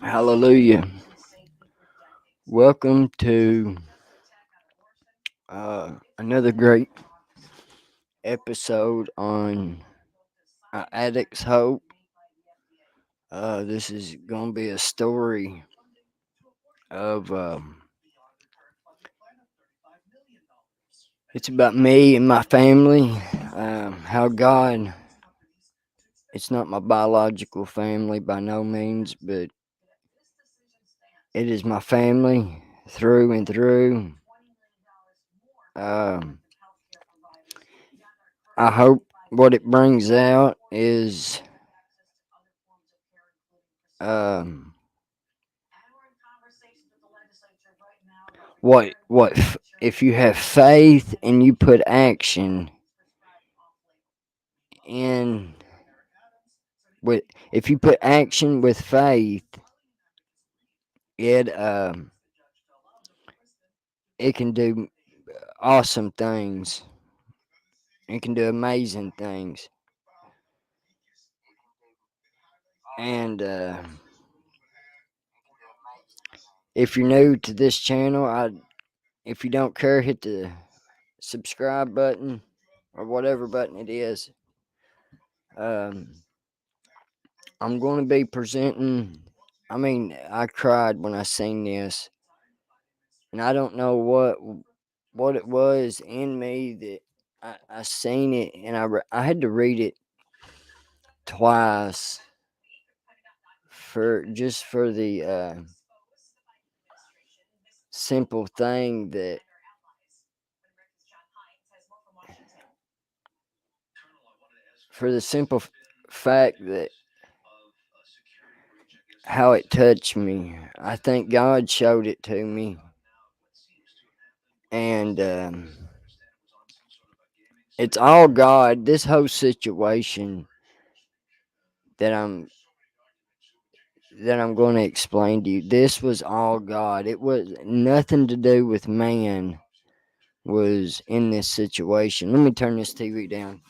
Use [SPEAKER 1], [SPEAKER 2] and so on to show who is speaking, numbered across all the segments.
[SPEAKER 1] Hallelujah. Welcome to another great episode on Addict's Hope. This is going to be a story of, it's about me and my family, how God, it's not my biological family by no means, but it is my family through and through. Um, I hope what it brings out is um, if you have faith and you put action in with if you put action with faith, it it can do awesome things. It can do amazing things. And if you're new to this channel, if you don't care, hit the subscribe button or whatever button it is. Um, I'm going to be presenting. I mean, I cried when I seen this, and I don't know what it was in me that I seen it, and I had to read it twice for the simple thing that for the simple fact that how it touched me. I think God showed it to me, and it's all God. This whole situation that I'm going to explain to you. This was all God. It was nothing to do with man. Was in this situation. Let me turn this TV down.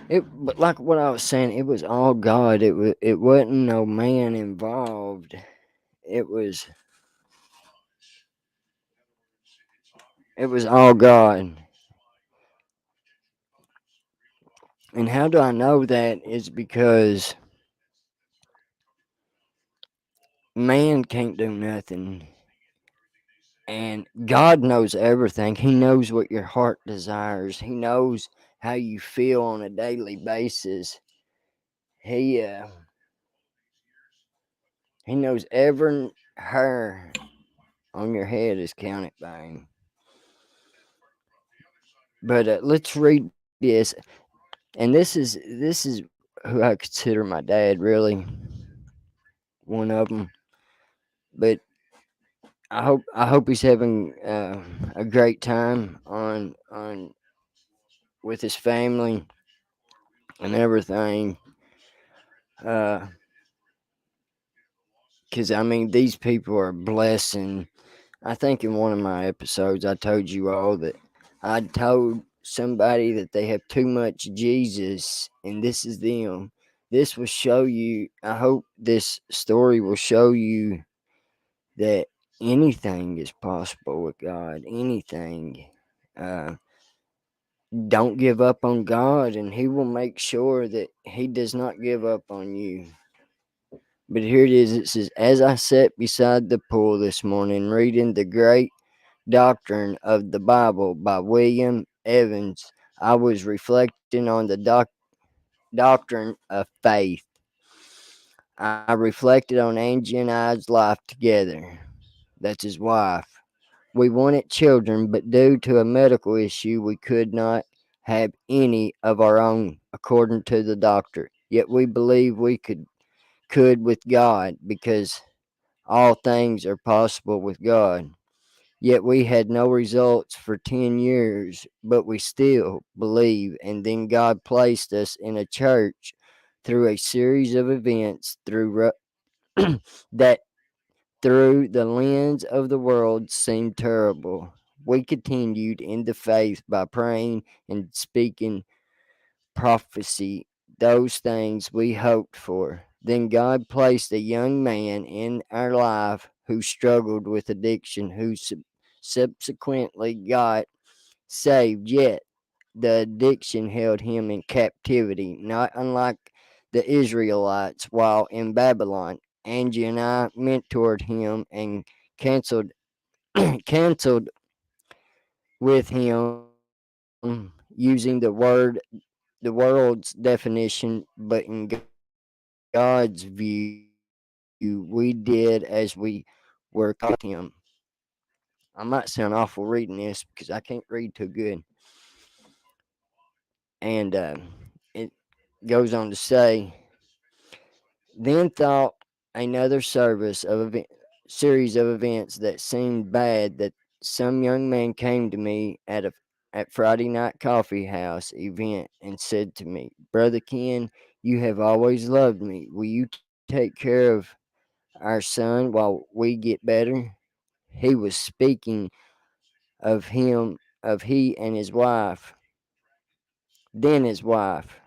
[SPEAKER 1] But like what I was saying, it was all God. It wasn't no man involved. It was all God. And how do I know that? Is because man can't do nothing. And God knows everything. He knows what your heart desires. He knows how you feel on a daily basis. He knows every hair on your head is counted by him. But let's read this. And this is who I consider my dad, really, one of them. But I hope he's having a great time on with his family and everything. Because I mean, these people are a blessing. I think in one of my episodes, I told you all that I told somebody that they have too much Jesus, and this is them. This will show you. I hope this story will show you that anything is possible with God. Anything. Uh, don't give up on God, and He will make sure that He does not give up on you. But here it is. It says, as I sat beside the pool this morning reading the great doctrine of the Bible by William Evans, I was reflecting on the doctrine of faith. I reflected on Angie and I's life together. That's his wife. We wanted children, but due to a medical issue, we could not have any of our own, according to the doctor. Yet we believe we could with God, because all things are possible with God. Yet we had no results for 10 years, but we still believe. And then God placed us in a church through a series of events that through the lens of the world seemed terrible. We continued in the faith by praying and speaking prophecy, those things we hoped for. Then God placed a young man in our life who struggled with addiction, who subsequently got saved, yet the addiction held him in captivity, not unlike the Israelites while in Babylon. Angie and I mentored him and canceled canceled with him using the world's definition, but in God's view, we did as we were called to him. I might sound awful reading this because I can't read too good. And it goes on to say, then thought another series of events that seemed bad that some young man came to me at Friday night coffee house event and said to me, Brother Ken, you have always loved me. Will you take care of our son while we get better? He was speaking of he and his wife, then his wife.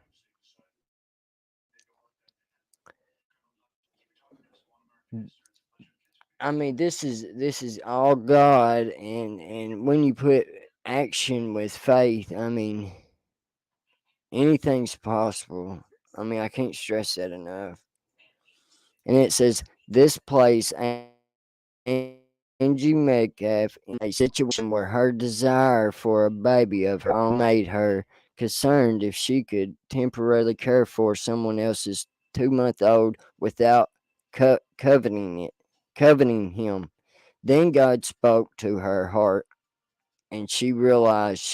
[SPEAKER 1] I mean, this is all God, and when you put action with faith, I mean, anything's possible. I mean, I can't stress that enough. And it says this place Angie Metcalf in a situation where her desire for a baby of her own made her concerned if she could temporarily care for someone else's 2-month old without coveting him. Then God spoke to her heart, and she realized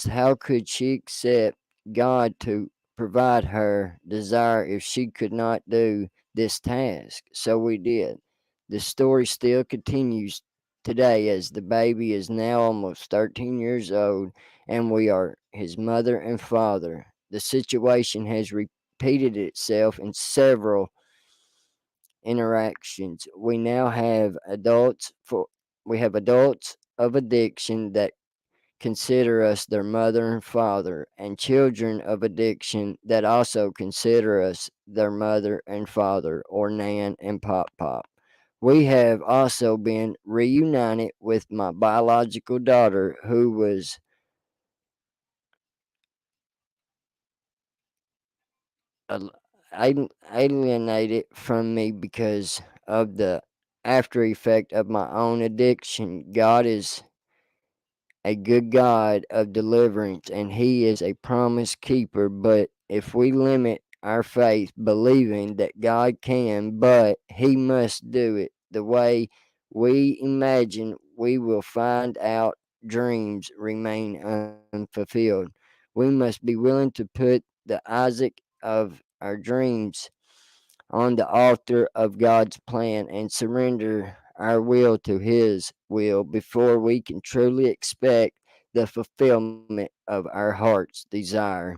[SPEAKER 1] how could she accept God to provide her desire if she could not do this task. So we did. The story still continues today as the baby is now almost 13 years old and we are his mother and father. The situation has repeated itself in several interactions. We have adults of addiction that consider us their mother and father, and children of addiction that also consider us their mother and father, or nan and pop pop. We have also been reunited with my biological daughter, who was al- alienated from me because of the after effect of my own addiction. God is a good God of deliverance, and He is a promise keeper. But if we limit our faith, believing that God can, but He must do it the way we imagine, we will find out dreams remain unfulfilled. We must be willing to put the Isaac of our dreams on the altar of God's plan and surrender our will to His will before we can truly expect the fulfillment of our heart's desire.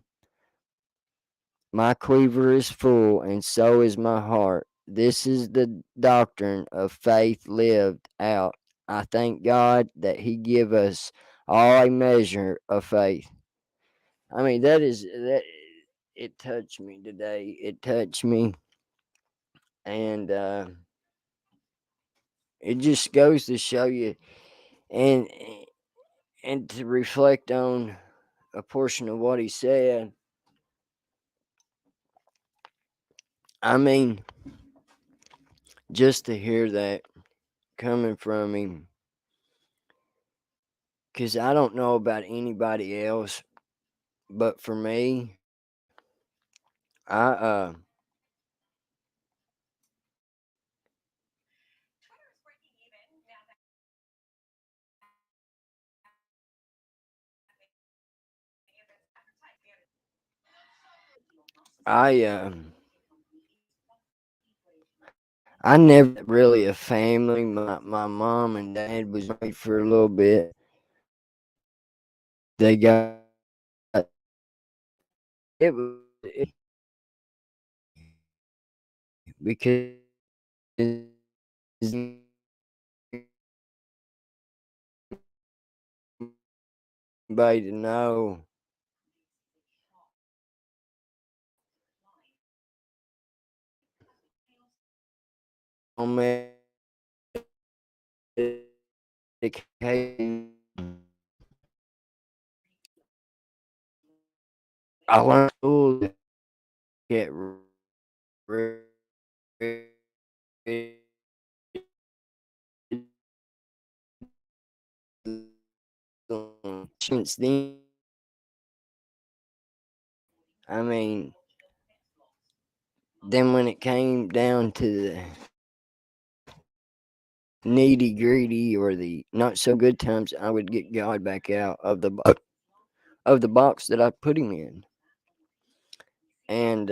[SPEAKER 1] My quiver is full, and so is my heart. This is the doctrine of faith lived out. I thank God that He give us all a measure of faith. I mean, that. It touched me today. It touched me, and it just goes to show you, and to reflect on a portion of what he said. I mean, just to hear that coming from him, because I don't know about anybody else, but for me, I I I never really a family. My mom and dad was married for a little bit. They got it was because anybody to know. On medication. I learned school to get rid since then. I mean, then when it came down to the nitty gritty or the not so good times, I would get God back out of the box that I put him in. And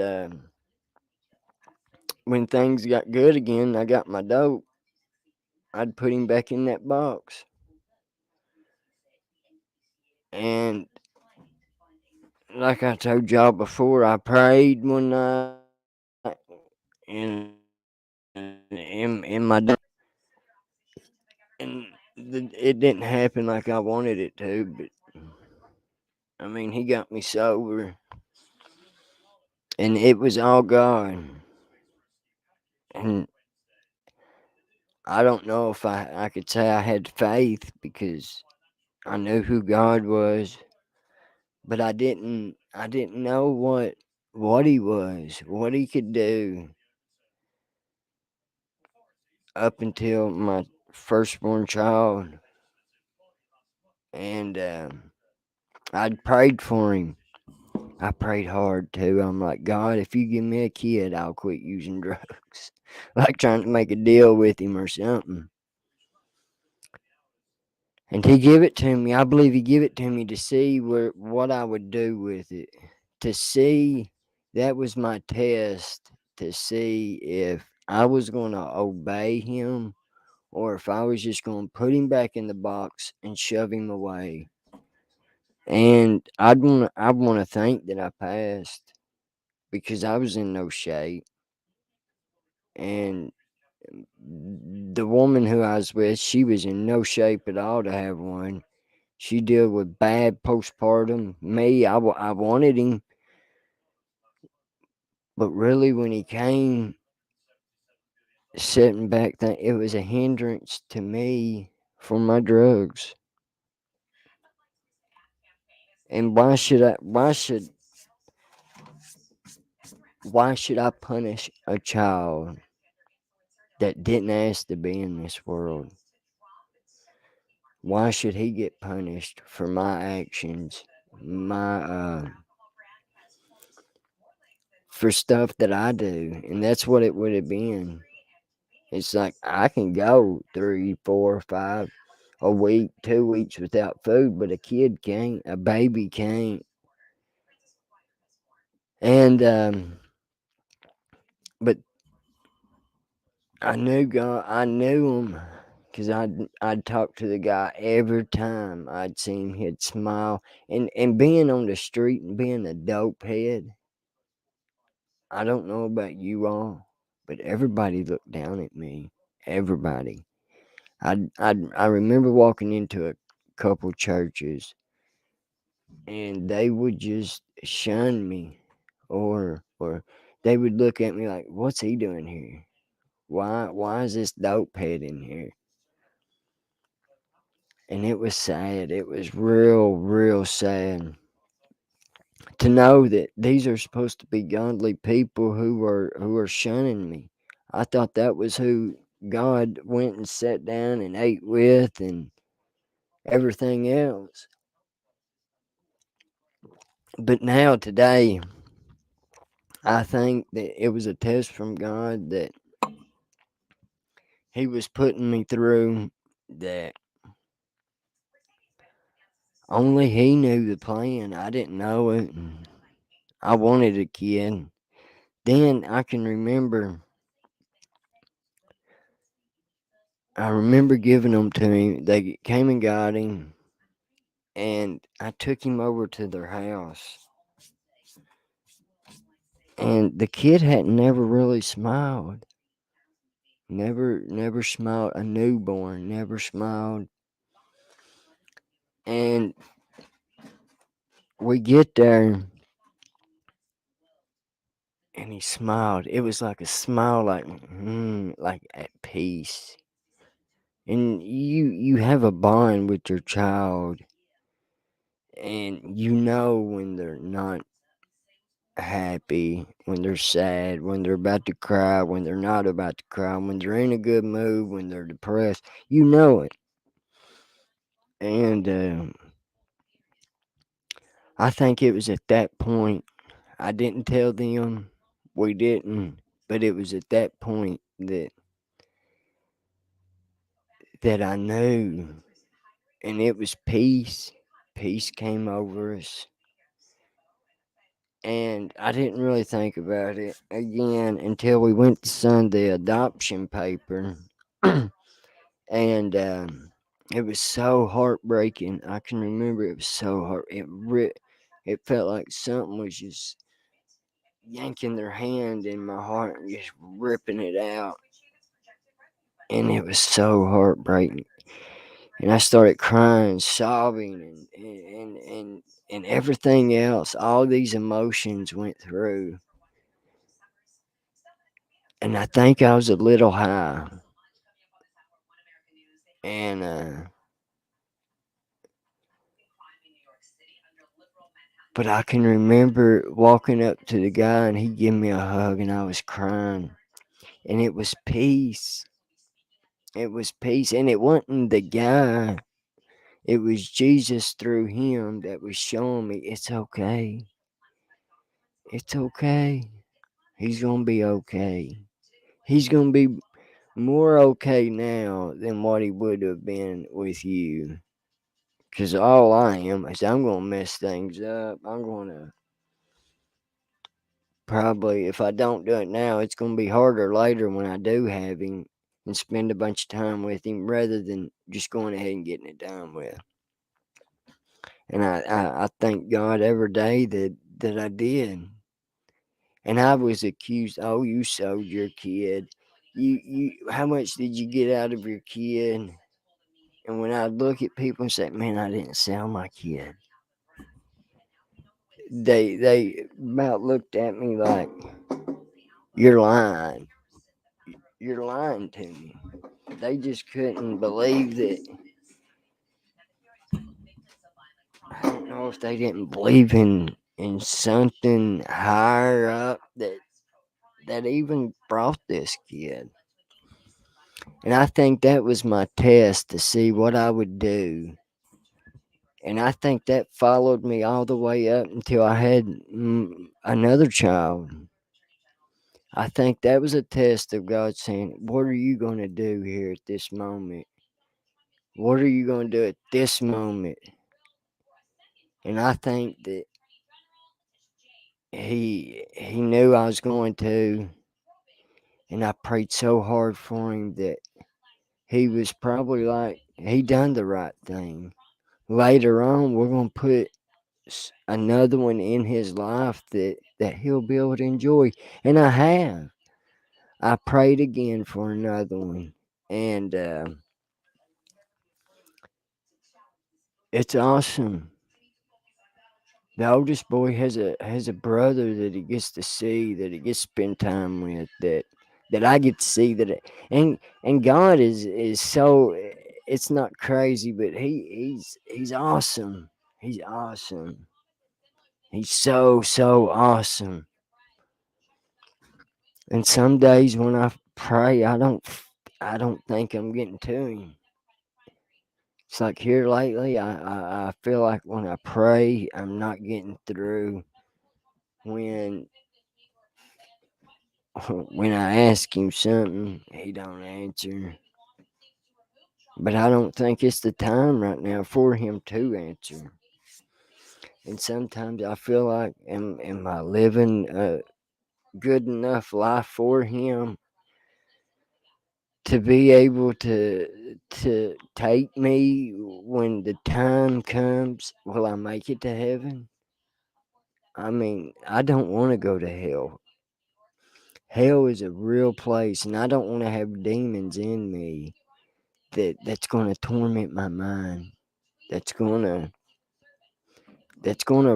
[SPEAKER 1] when things got good again, I got my dope. I'd put him back in that box. And like I told y'all before, I prayed one night in in my and it didn't happen like I wanted it to. But I mean, he got me sober, and it was all gone. And I don't know if I could say I had faith because I knew who God was, but I didn't know what he was, what he could do up until my firstborn child, and I'd prayed for him. I prayed hard too. I'm like, God, if you give me a kid, I'll quit using drugs. Like trying to make a deal with him or something. And he gave it to me. I believe he gave it to me to see what I would do with it. To see that was my test to see if I was going to obey him or if I was just going to put him back in the box and shove him away. And I want to think that I passed because I was in no shape. And the woman who I was with, she was in no shape at all to have one. She dealt with bad postpartum. Me, I wanted him, but really when he came, sitting back, it was a hindrance to me for my drugs. And why should I punish a child that didn't ask to be in this world? Why should he get punished for my actions, my for stuff that I do? And that's what it would have been. It's like I can go 3, 4, 5 a week, 2 weeks without food, but a kid can't, a baby can't. And but I knew God, I knew him because I'd talk to the guy every time I'd see him. He'd smile, and being on the street and being a dope head. I don't know about you all, but everybody looked down at me. Everybody. I remember walking into a couple churches, and they would just shun me, or they would look at me like, "What's he doing here? Why is this dope head in here?" And it was sad. It was real sad to know that these are supposed to be godly people who are shunning me. I thought that was who God went and sat down and ate with and everything else. But now today, I think that it was a test from God that He was putting me through that only He knew the plan. I didn't know it. And I wanted a kid. Then I can remember I remember giving them to him. They came and got him, and I took him over to their house. And the kid had never really smiled. Never smiled. A newborn never smiled. And we get there, and he smiled. It was like a smile, like at peace. And you have a bond with your child, and you know when they're not happy, when they're sad, when they're about to cry, when they're not about to cry, when they're in a good mood, when they're depressed. You know it. And I think it was at that point, I didn't tell them, we didn't, but it was at that point that I knew, and it was peace. Peace came over us, and I didn't really think about it again until we went to sign the adoption paper, and it was so heartbreaking. I can remember it was so hard. It felt like something was just yanking their hand in my heart and just ripping it out, and it was so heartbreaking. And I started crying, sobbing, and everything else. All these emotions went through, and I think I was a little high. And but I can remember walking up to the guy, and he gave me a hug, and I was crying, and it was peace. It was peace, and it wasn't the guy. It was Jesus through him that was showing me it's okay. It's okay. He's gonna be okay. He's gonna be more okay now than what he would have been with you. Because all I am is I'm going to mess things up. I'm going to probably, if I don't do it now, it's going to be harder later when I do have him and spend a bunch of time with him rather than just going ahead and getting it done with. And I thank God every day that I did. And I was accused, oh, you sold your kid. How much did you get out of your kid? And when I look at people and say, "Man, I didn't sell my kid," they about looked at me like, "You're lying. You're lying to me." They just couldn't believe that. I don't know if they didn't believe in something higher up that even brought this kid. And I think that was my test to see what I would do. And I think that followed me all the way up until I had another child. I think that was a test of God saying, "What are you going to do here at this moment? What are you going to do at this moment?" And I think that he knew I was going to, and I prayed so hard for him that he was probably like, he done the right thing. Later on, we're going to put another one in his life that he'll be able to enjoy. And I have. I prayed again for another one. And it's awesome. The oldest boy has a brother that he gets to see, that he gets to spend time with, that I get to see and God is so, it's not crazy, but he's awesome. He's awesome. He's so awesome. And some days when I pray, I don't think I'm getting to him. It's like here lately, I feel like when I pray, I'm not getting through. When when I ask him something, he don't answer. But I don't think it's the time right now for him to answer. And sometimes I feel like, am I living a good enough life for him? to be able to take me when the time comes. Will I make it to heaven? I mean, I don't want to go to hell. Hell is a real place, and I don't want to have demons in me that's going to torment my mind. That's going to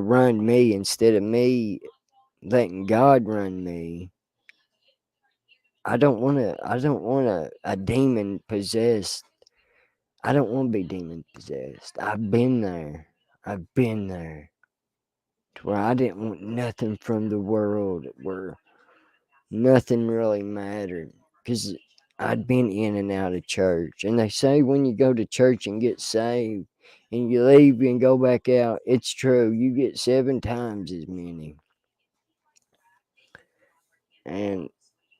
[SPEAKER 1] run me instead of me letting God run me. I don't want to. I don't want a demon possessed. I don't want to be demon possessed. I've been there. I've been there to where I didn't want nothing from the world, where nothing really mattered, because I'd been in and out of church. And they say when you go to church and get saved and you leave and go back out, it's true. You get 7 times as many. And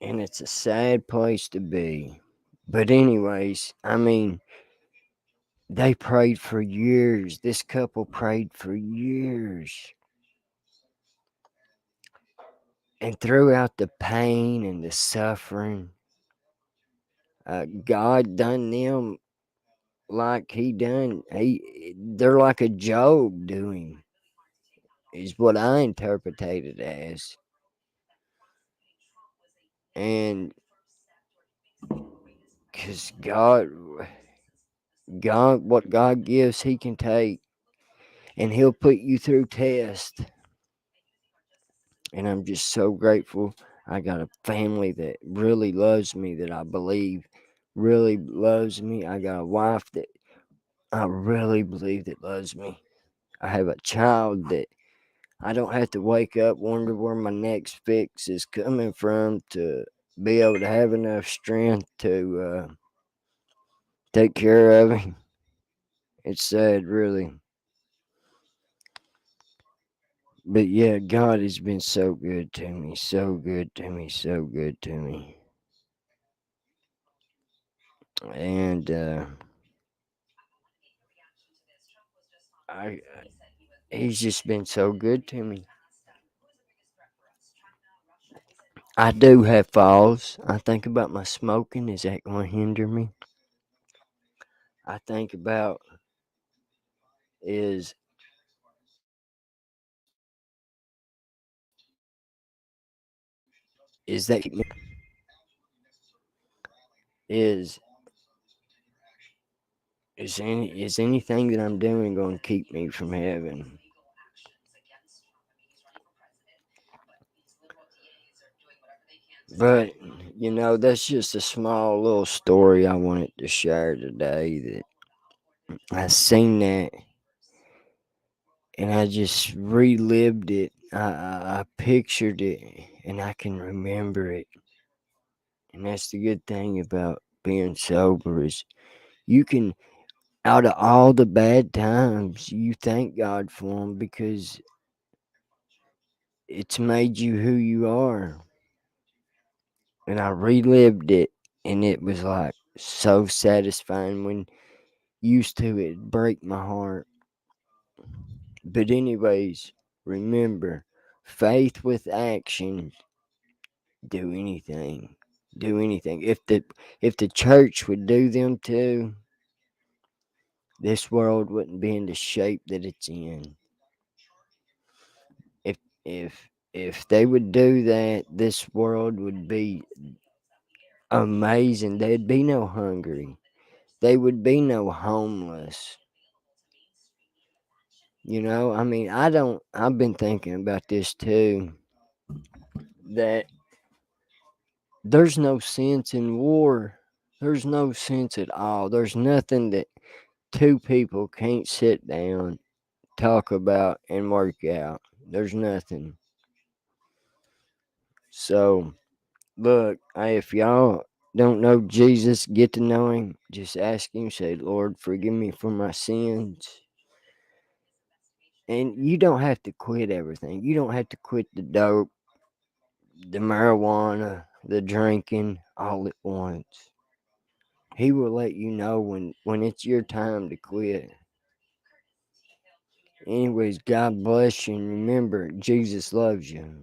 [SPEAKER 1] it's a sad place to be. But anyways, I mean, they prayed for years. This couple prayed for years. And throughout the pain and the suffering, God done them like he done. They're like a Job doing, is what I interpreted it as. And because what God gives, he can take. And he'll put you through tests. And I'm just so grateful. I got a family that really loves me, that I believe really loves me. I got a wife that I really believe that loves me. I have a child that I don't have to wake up wonder where my next fix is coming from to be able to have enough strength to take care of him. It's sad, really. But yeah, God has been so good to me, so good to me, so good to me. And I he's just been so good to me. I do have falls. I think about my smoking. Is that going to hinder me? I think about is that is is anything that I'm doing going to keep me from heaven? But that's just a small little story I wanted to share today. That I seen that and I just relived it. I pictured it and I can remember it. And that's the good thing about being sober is you can, out of all the bad times, you thank God for them because it's made you who you are. And I relived it and it was like so satisfying. When used to it break my heart. But anyways, remember, faith with action, do anything. Do anything. If the church would do them too, this world wouldn't be in the shape that it's in. If if they would do that, this world would be amazing. There'd be no hungry. There would be no homeless. I mean, I've been thinking about this too. That there's no sense in war. There's no sense at all. There's nothing that two people can't sit down, talk about, and work out. There's nothing. So, look, hey, if y'all don't know Jesus, get to know him. Just ask him, say, Lord, forgive me for my sins. And you don't have to quit everything. You don't have to quit the dope, the marijuana, the drinking all at once. He will let you know when it's your time to quit. Anyways, God bless you, and remember, Jesus loves you.